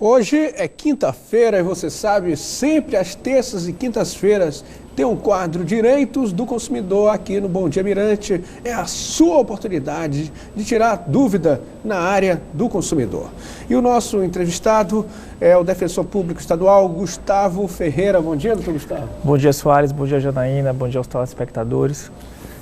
Hoje é quinta-feira e você sabe, sempre às terças e quintas-feiras tem um quadro Direitos do Consumidor aqui no Bom Dia Mirante. É a sua oportunidade de tirar dúvida na área do consumidor. E o nosso entrevistado é o defensor público estadual, Gustavo Ferreira. Bom dia, doutor Gustavo. Bom dia, Soares. Bom dia, Janaína. Bom dia aos telespectadores.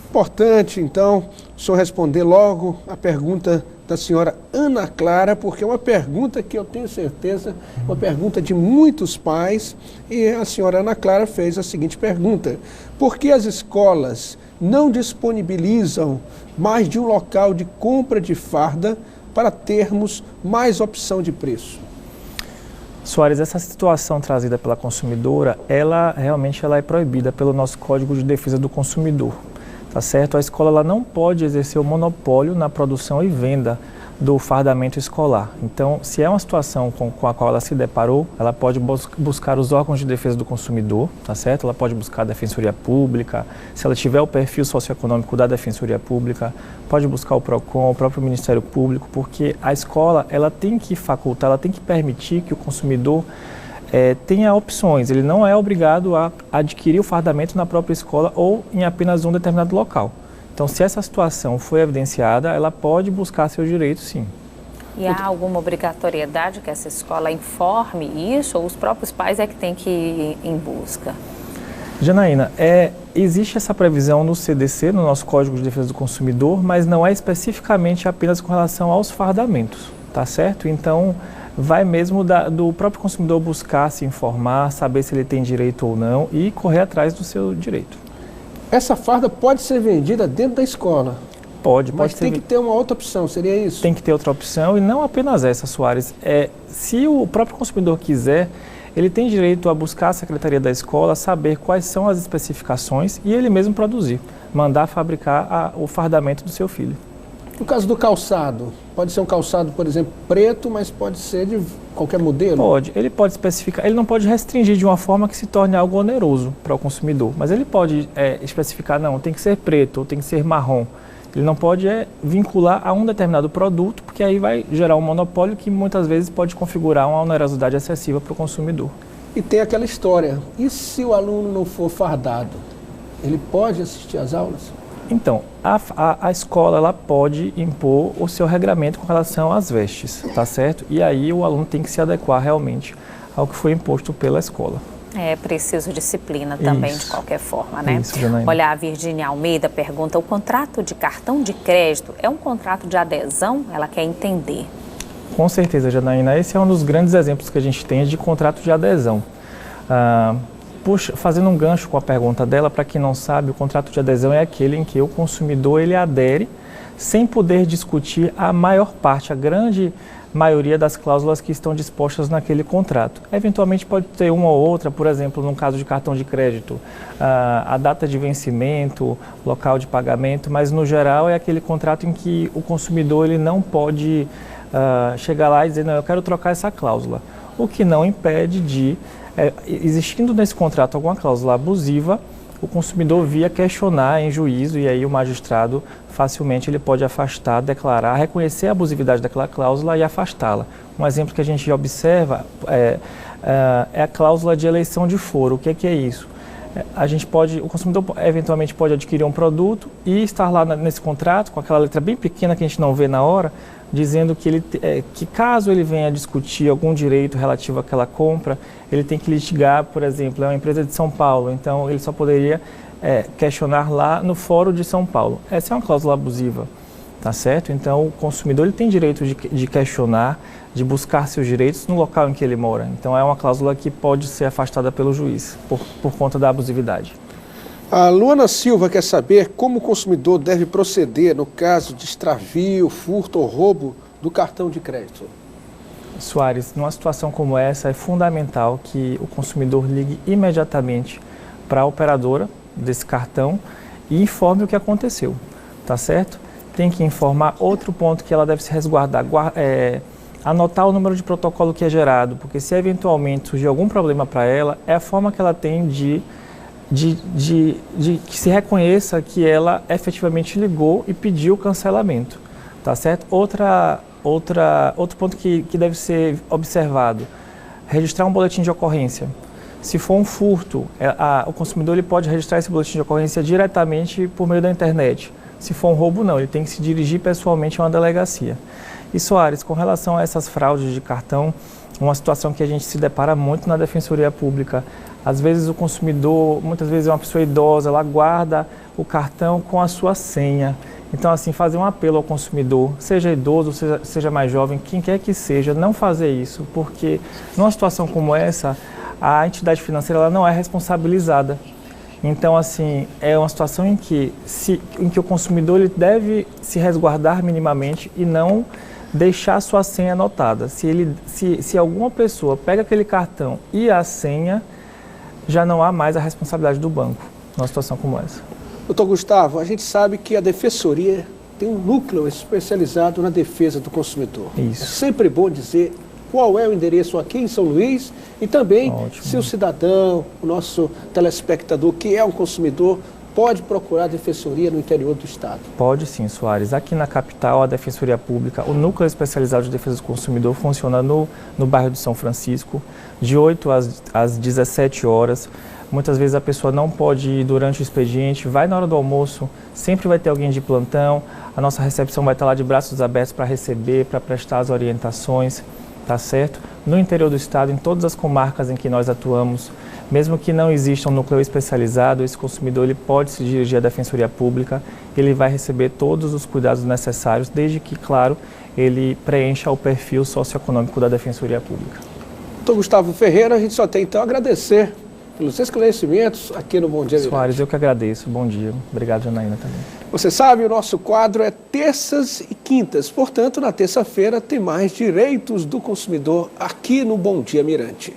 Importante, então, o senhor responder logo a pergunta da senhora Ana Clara, porque é uma pergunta que eu tenho certeza, uma pergunta de muitos pais, e a senhora Ana Clara fez a seguinte pergunta: por que as escolas não disponibilizam mais de um local de compra de farda para termos mais opção de preço? Soares, essa situação trazida pela consumidora, ela realmente é proibida pelo nosso Código de Defesa do Consumidor. Tá certo? A escola ela não pode exercer o monopólio na produção e venda do fardamento escolar. Então, se é uma situação com a qual ela se deparou, ela pode buscar os órgãos de defesa do consumidor, tá certo? Ela pode buscar a Defensoria Pública, se ela tiver o perfil socioeconômico da Defensoria Pública, pode buscar o PROCON, o próprio Ministério Público, porque a escola ela tem que facultar, ela tem que permitir que o consumidor tenha opções. Ele não é obrigado a adquirir o fardamento na própria escola ou em apenas um determinado local. Então, se essa situação foi evidenciada, ela pode buscar seus direitos, sim. E há alguma obrigatoriedade que essa escola informe isso, ou os próprios pais é que têm que ir em busca? Janaína, existe essa previsão no CDC, no nosso Código de Defesa do Consumidor, mas não é especificamente apenas com relação aos fardamentos, tá certo? Então, vai mesmo do próprio consumidor buscar se informar, saber se ele tem direito ou não e correr atrás do seu direito. Essa farda pode ser vendida dentro da escola? Pode mas ser. Tem que ter uma outra opção, seria isso? Tem que ter outra opção e não apenas essa, Soares. Se o próprio consumidor quiser, ele tem direito a buscar a secretaria da escola, saber quais são as especificações e ele mesmo produzir, mandar fabricar o fardamento do seu filho. No caso do calçado, pode ser um calçado, por exemplo, preto, mas pode ser de qualquer modelo? Pode, ele pode especificar, ele não pode restringir de uma forma que se torne algo oneroso para o consumidor, mas ele pode especificar, não, tem que ser preto ou tem que ser marrom. Ele não pode vincular a um determinado produto, porque aí vai gerar um monopólio que muitas vezes pode configurar uma onerosidade excessiva para o consumidor. E tem aquela história, e se o aluno não for fardado, ele pode assistir às aulas? Então, a escola ela pode impor o seu regramento com relação às vestes, tá certo? E aí o aluno tem que se adequar realmente ao que foi imposto pela escola. É preciso disciplina também, de qualquer forma, né? Isso, Janaína. Olha, a Virgínia Almeida pergunta, o contrato de cartão de crédito é um contrato de adesão? Ela quer entender. Com certeza, Janaína. Esse é um dos grandes exemplos que a gente tem de contrato de adesão. Fazendo um gancho com a pergunta dela, para quem não sabe, o contrato de adesão é aquele em que o consumidor ele adere sem poder discutir a maior parte, a grande maioria das cláusulas que estão dispostas naquele contrato. Eventualmente pode ter uma ou outra, por exemplo, no caso de cartão de crédito, a data de vencimento, local de pagamento, mas no geral é aquele contrato em que o consumidor ele não pode chegar lá e dizer, não, eu quero trocar essa cláusula. O que não impede de existindo nesse contrato alguma cláusula abusiva, o consumidor via questionar em juízo e aí o magistrado facilmente ele pode afastar, declarar, reconhecer a abusividade daquela cláusula e afastá-la. Um exemplo que a gente observa é a cláusula de eleição de foro. O que é isso? O consumidor eventualmente pode adquirir um produto e estar lá nesse contrato com aquela letra bem pequena que a gente não vê na hora, dizendo que caso ele venha discutir algum direito relativo àquela compra, ele tem que litigar, por exemplo, é uma empresa de São Paulo, então ele só poderia questionar lá no Fórum de São Paulo. Essa é uma cláusula abusiva, tá certo? Então o consumidor ele tem direito de questionar, de buscar seus direitos no local em que ele mora. Então é uma cláusula que pode ser afastada pelo juiz por conta da abusividade. A Luana Silva quer saber como o consumidor deve proceder no caso de extravio, furto ou roubo do cartão de crédito. Soares, numa situação como essa, é fundamental que o consumidor ligue imediatamente para a operadora desse cartão e informe o que aconteceu, tá certo? Tem que informar. Outro ponto que ela deve se resguardar, anotar o número de protocolo que é gerado, porque se eventualmente surgir algum problema para ela, é a forma que ela tem de que se reconheça que ela efetivamente ligou e pediu o cancelamento, tá certo? Outro ponto que deve ser observado, registrar um boletim de ocorrência. Se for um furto, o consumidor ele pode registrar esse boletim de ocorrência diretamente por meio da internet. Se for um roubo, não, ele tem que se dirigir pessoalmente a uma delegacia. E Soares, com relação a essas fraudes de cartão, uma situação que a gente se depara muito na Defensoria Pública. Às vezes o consumidor, muitas vezes é uma pessoa idosa, ela guarda o cartão com a sua senha. Então, assim, fazer um apelo ao consumidor, seja idoso, seja mais jovem, quem quer que seja, não fazer isso, porque numa situação como essa, a entidade financeira ela não é responsabilizada. Então, assim, é uma situação em que o consumidor ele deve se resguardar minimamente e não deixar sua senha anotada. Se alguma pessoa pega aquele cartão e a senha, já não há mais a responsabilidade do banco numa situação como essa. Doutor Gustavo, a gente sabe que a Defensoria tem um núcleo especializado na defesa do consumidor. Isso. É sempre bom dizer qual é o endereço aqui em São Luís e também se o cidadão, o nosso telespectador que é um consumidor, pode procurar a Defensoria no interior do estado. Pode sim, Soares. Aqui na capital, a Defensoria Pública, o Núcleo Especializado de Defesa do Consumidor funciona no bairro de São Francisco, de 8 às 17 horas. Muitas vezes a pessoa não pode ir durante o expediente, vai na hora do almoço, sempre vai ter alguém de plantão, a nossa recepção vai estar lá de braços abertos para receber, para prestar as orientações, tá certo? No interior do estado, em todas as comarcas em que nós atuamos, mesmo que não exista um núcleo especializado, esse consumidor ele pode se dirigir à Defensoria Pública, ele vai receber todos os cuidados necessários, desde que, claro, ele preencha o perfil socioeconômico da Defensoria Pública. Doutor Gustavo Ferreira, a gente só tem então a agradecer pelos esclarecimentos aqui no Bom Dia Mirante. Soares, eu que agradeço. Bom dia. Obrigado, Janaína, também. Você sabe, o nosso quadro é terças e quintas. Portanto, na terça-feira tem mais direitos do consumidor aqui no Bom Dia Mirante.